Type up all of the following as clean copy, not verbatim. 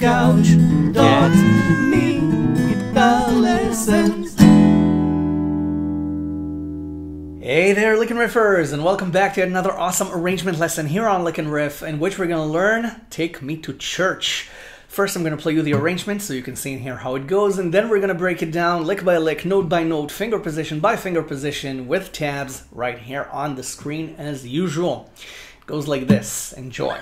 couch. Get me guitar lessons. Hey there, Licknriffers, and welcome back to another awesome arrangement lesson here on Licknriff, in which we're going to learn Take Me to Church. First, I'm going to play you the arrangement so you can see and hear how it goes, and then we're going to break it down lick by lick, note by note, finger position by finger position, with tabs right here on the screen as usual. It goes like this. Enjoy.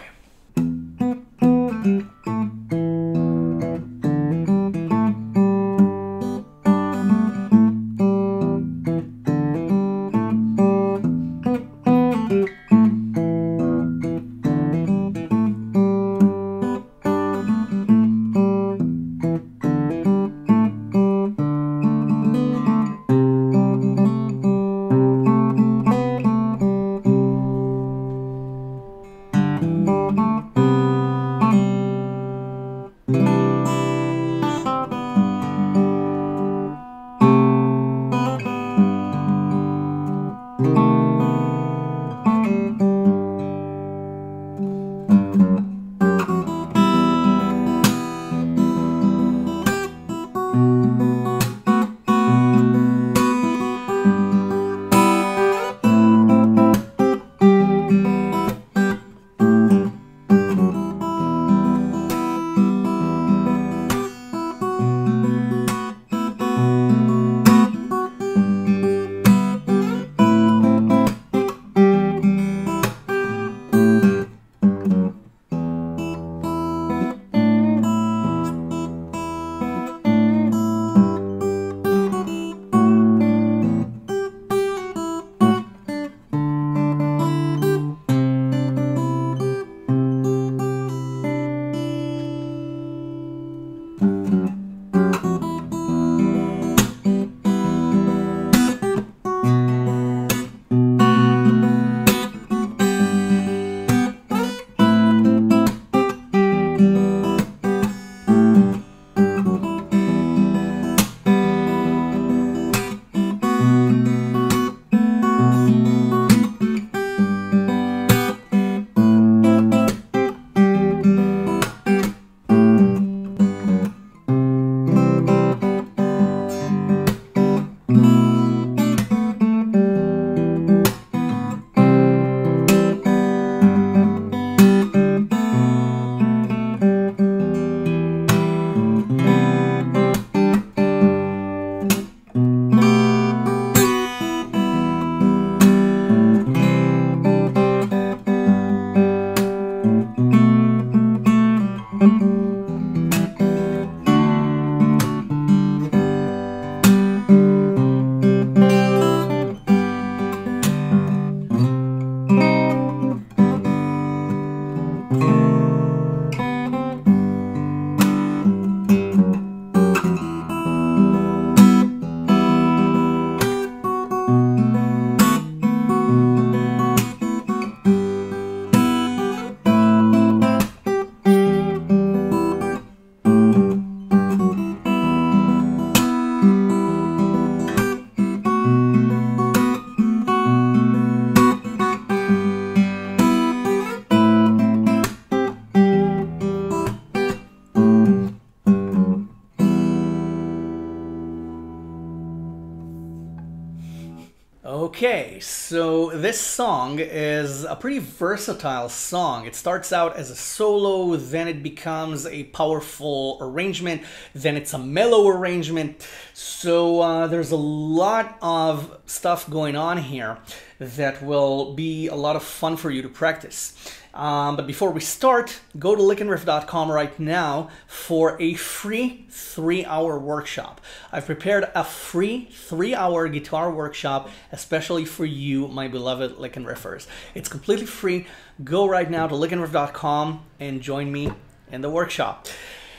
Okay, so this song is a pretty versatile song. It starts out as a solo, then it becomes a powerful arrangement, then it's a mellow arrangement. So there's a lot of stuff going on here that will be a lot of fun for you to practice. But before we start, go to licknriff.com right now for a free 3-hour workshop. I've prepared a free 3-hour guitar workshop especially for you, my beloved Licknriffers. It's completely free. Go right now to licknriff.com and join me in the workshop.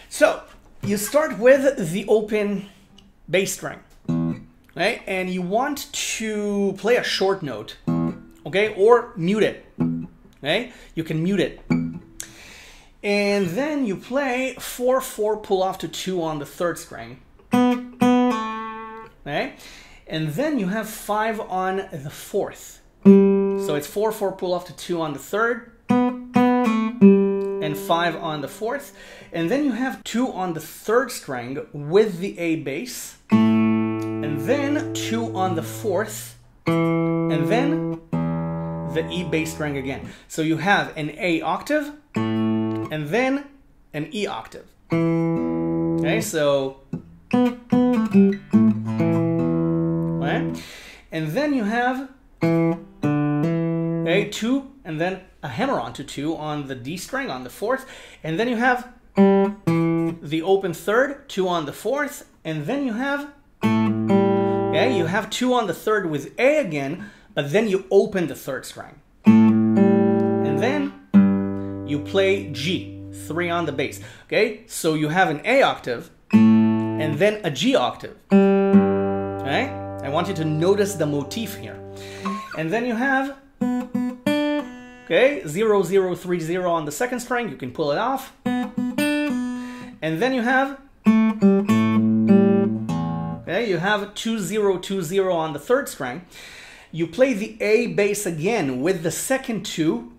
So you start with the open bass string, okay? And you want to play a short note, okay, or mute it. Okay, you can mute it. And then you play 4/4 pull off to 2 on the 3rd string. Okay, and then you have 5 on the 4th. So it's 4/4 pull off to 2 on the 3rd, and and 5 on the 4th, and then you have 2 on the 3rd string with the A bass, and then 2 on the 4th, and then the E bass string again. So you have an A octave, and then an E octave. Okay, so, right? And then you have a 2, and then a hammer-on to 2 on the D string on the 4th, and then you have the open 3rd, 2 on the 4th, and then you have, okay, you have 2 on the 3rd with A again, but then you open the 3rd string. And then you play G, 3 on the bass. Okay, so you have an A octave, and then a G octave. Okay, I want you to notice the motif here. And then you have, okay, 0, 0, 3, 0 on the 2nd string, you can pull it off. And then you have, okay, you have 2, 0, 2, 0 on the 3rd string. You play the A bass again with the second 2.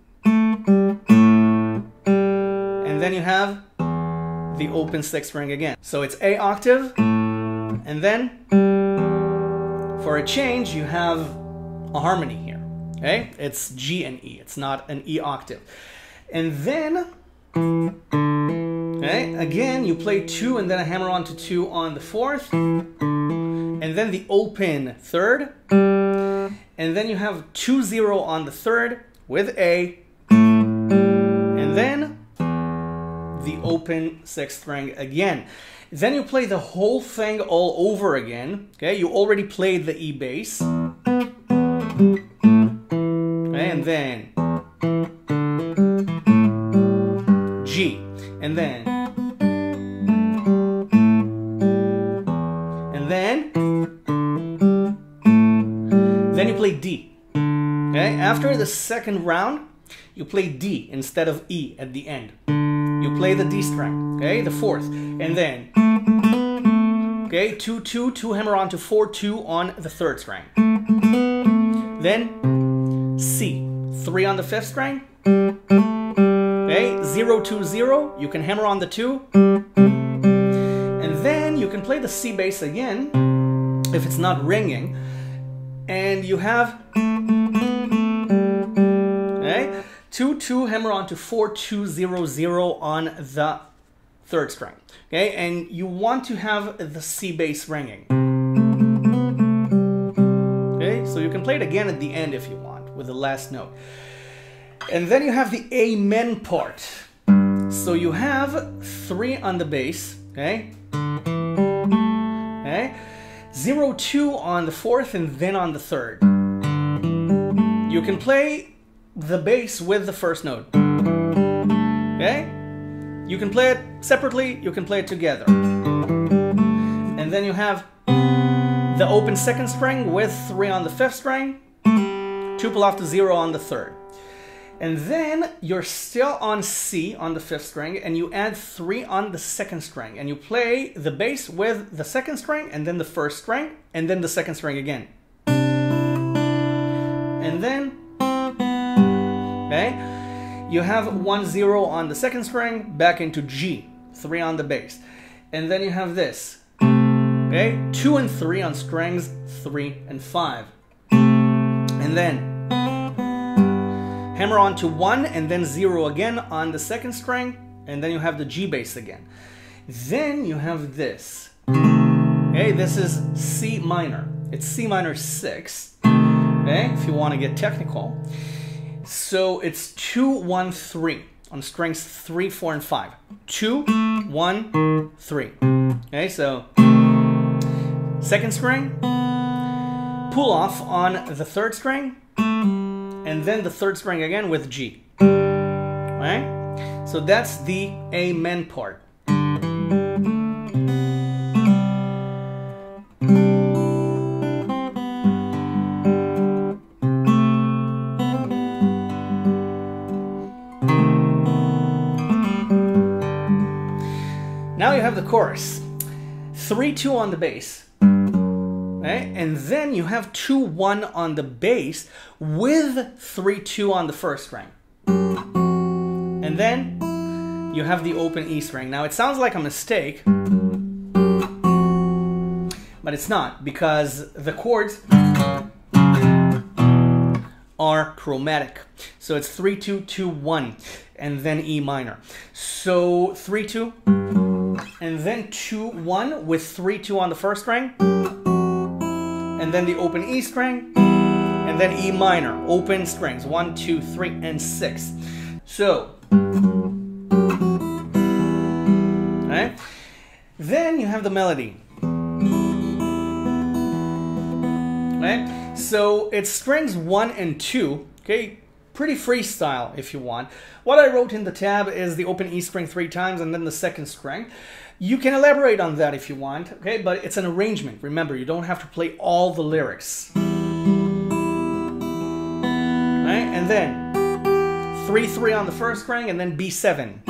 And then you have the open 6th string again. So it's A octave, and then for a change, you have a harmony here. Okay, it's G and E. It's not an E octave. And then, okay, again, you play 2 and then a hammer-on to 2 on the 4th, and then the open 3rd, and then you have 2, 0 on the 3rd with A, and then the open 6th string again. Then you play the whole thing all over again. Okay, you already played the E bass. And then G, and then you play D. Okay, after the 2nd round, you play D instead of E at the end. You play the D string, okay, the 4th, and then, okay, 2, 2, 2 hammer-on to 4, 2 on the 3rd string. Then C, 3 on the 5th string, okay, 0, 2, 0, you can hammer on the 2, and then you can play the C bass again, if it's not ringing, and you have, okay, 2, 2, hammer on to 4, 2, 0, 0 on the 3rd string, okay, and you want to have the C bass ringing. Okay, so you can play it again at the end if you want, with the last note. And then you have the amen part. So you have 3 on the bass, okay? Okay? 0, 2 on the 4th and then on the 3rd. You can play the bass with the 1st note. Okay? You can play it separately, you can play it together. And then you have the open 2nd string with 3 on the 5th string, 2 pull off to 0 on the 3rd. And then you're still on C on the 5th string, and you add 3 on the 2nd string, and you play the bass with the 2nd string, and then the 1st string, and then the 2nd string again. And then, okay, you have 1, 0 on the 2nd string, back into G, 3 on the bass. And then you have this, okay, 2 and 3 on strings 3 and 5. And then hammer on to 1 and then 0 again on the 2nd string, and then you have the G bass again. Then you have this. Okay, this is C minor. It's C minor 6, okay, if you want to get technical. So it's 2, 1, 3 on strings 3, 4, and 5. 2, 1, 3. Okay, so 2nd string, pull off on the 3rd string, and then the 3rd string again with G. Right? So that's the amen part. Now you have the chorus. 3, 2 on the bass. Okay? And then you have 2, 1 on the bass with 3, 2 on the 1st string. And then you have the open E string. Now it sounds like a mistake, but it's not, because the chords are chromatic. So it's 3, 2, 2, 1, and then E minor. So 3, 2, and then 2, 1 with 3, 2 on the first string, and then the open E string, and then E minor, open strings, 1, 2, 3, and 6. So, right? Then you have the melody. Right? So it's strings 1 and 2, okay? Pretty freestyle if you want. What I wrote in the tab is the open E string 3 times and then the second string. You can elaborate on that if you want, okay? But it's an arrangement. Remember, you don't have to play all the lyrics. Right? And then 3, 3 on the first string and then B7.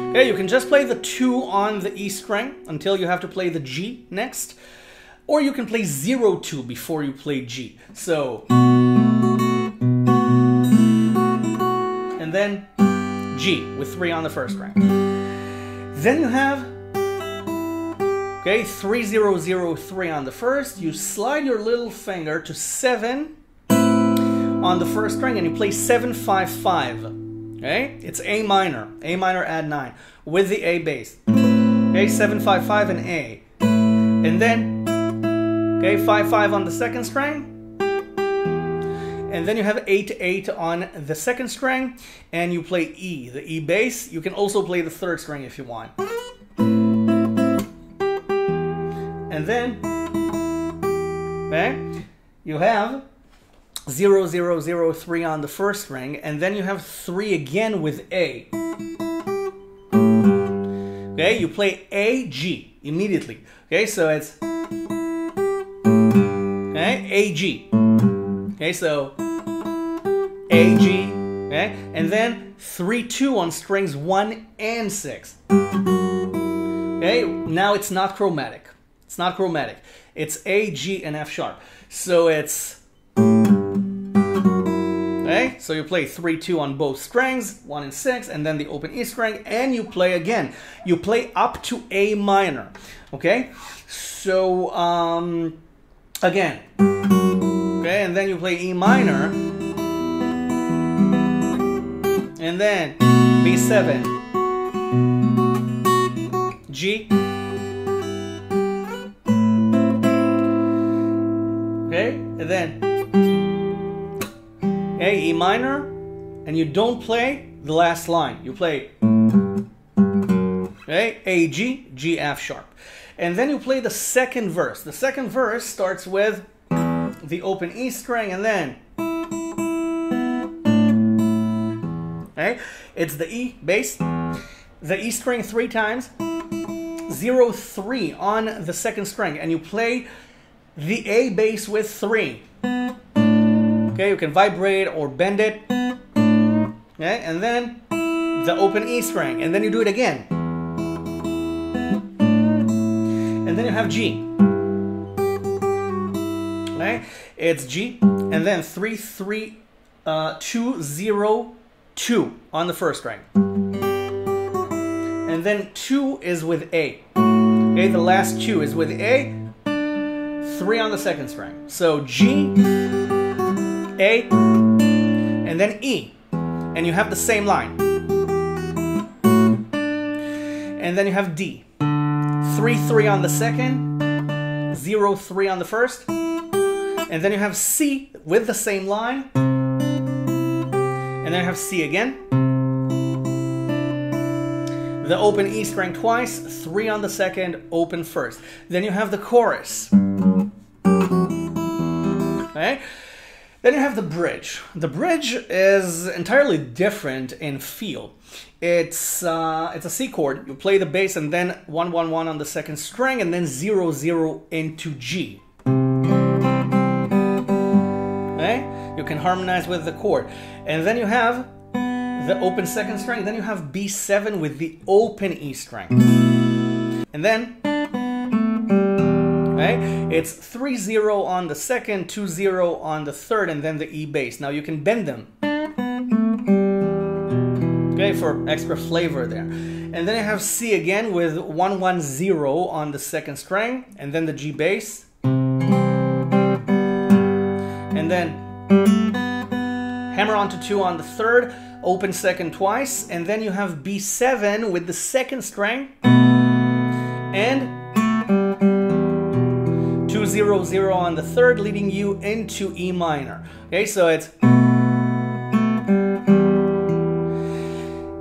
Okay, you can just play the 2 on the E string until you have to play the G next. Or you can play 0, 2 before you play G. So, and then G with 3 on the first string. Then you have, okay, 3, 0, 0, 3 on the first. You slide your little finger to 7 on the first string and you play 7, 5, 5. Okay, it's A minor add 9 with the A bass. Okay, 7, 5, 5 and A. And then, okay, 5, 5 on the second string. And then you have 8, 8 on the second string. And you play E, the E bass. You can also play the third string if you want. And then, okay, you have 0, 0, 0, 3 on the first string, and then you have 3 again with A. Okay, you play A, G immediately. Okay, so it's okay, A, G. Okay, so A, G, okay, and then 3, 2 on strings 1 and 6. Okay, now it's not chromatic. It's not chromatic. It's A, G, and F sharp. So it's, okay, so you play 3, 2 on both strings, 1 and 6, and then the open E string, and you play again. You play up to A minor, okay? So, again, okay, and then you play E minor, and then B7, G, okay, and then A, E minor, and you don't play the last line. You play, okay, A, G, G, F sharp. And then you play the second verse. The second verse starts with the open E string and then, okay, it's the E bass, the E string 3 times, 0, 3 on the second string, and you play the A bass with 3. Okay, you can vibrate or bend it. Okay, and then the open E string, and then you do it again. And then you have G. Okay, it's G, and then 3, 3, 2, 0, 2 on the first string. And then 2 is with A. Okay, the last 2 is with A, 3 on the second string. So G, A, and then E, and you have the same line. And then you have D, 3, 3 on the second, 0, 3 on the first, and then you have C with the same line, and then you have C again, the open E string twice, 3 on the second, open first. Then you have the chorus. Okay? Then you have the bridge. The bridge is entirely different in feel. It's a C chord. You play the bass and then 1, 1, 1 on the second string and then 0, 0 into G. Okay? You can harmonize with the chord. And then you have the open second string. Then you have B7 with the open E string. And then, okay, it's 3, 0 on the second, 2, 0 on the third, and then the E bass. Now you can bend them. Okay, for extra flavor there. And then I have C again with 110 on the second string, and then the G bass. And then hammer onto 2 on the third, open second twice, and then you have B7 with the second string, and 200 on the third, leading you into E minor. Okay, so it's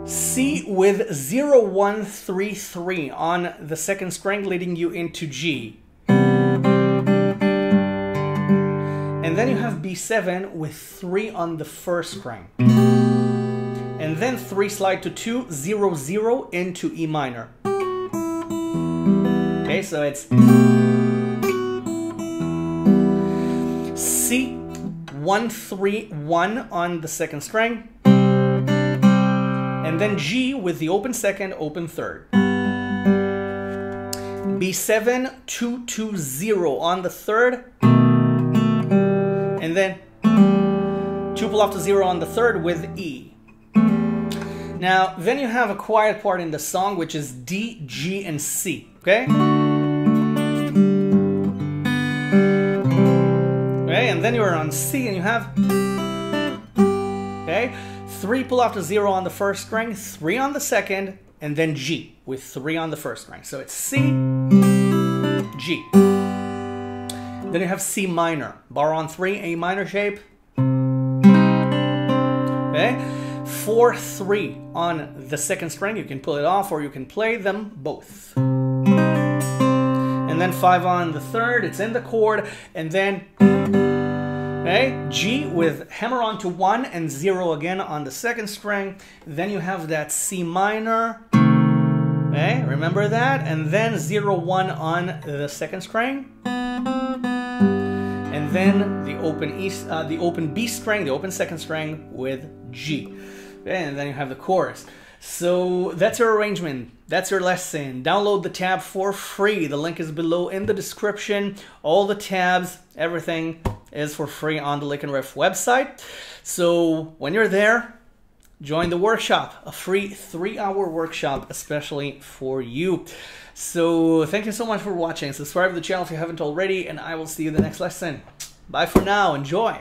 C with 0133 on the second string, leading you into G. And then you have B7 with 3 on the first string. And then 3 slide to 200 into E minor. Okay, so it's C131 on the second string. And then G with the open second, open third. B7 220 on the third. And then 2 pull off to 0 on the third with E. Now, then you have a quiet part in the song, which is D, G, and C, okay? Okay, and then you're on C and you have, okay, 3 pull off to 0 on the first string, 3 on the second, and then G with 3 on the first string. So it's C, G. Then you have C minor, bar on 3, A minor shape. Okay, 4-3 on the second string. You can pull it off or you can play them both. And then 5 on the third, it's in the chord, and then okay, G with hammer onto 1 and 0 again on the second string. Then you have that C minor. Okay, remember that, and then 0-1 on the second string. And then the open B string, the open second string with G. Okay, and then you have the chorus. So that's your arrangement. That's your lesson. Download the tab for free. The link is below in the description. All the tabs, everything is for free on the Licknriff website. So when you're there, join the workshop, a free 3-hour workshop especially for you. So thank you so much for watching. Subscribe to the channel if you haven't already, and I will see you in the next lesson. Bye for now. Enjoy.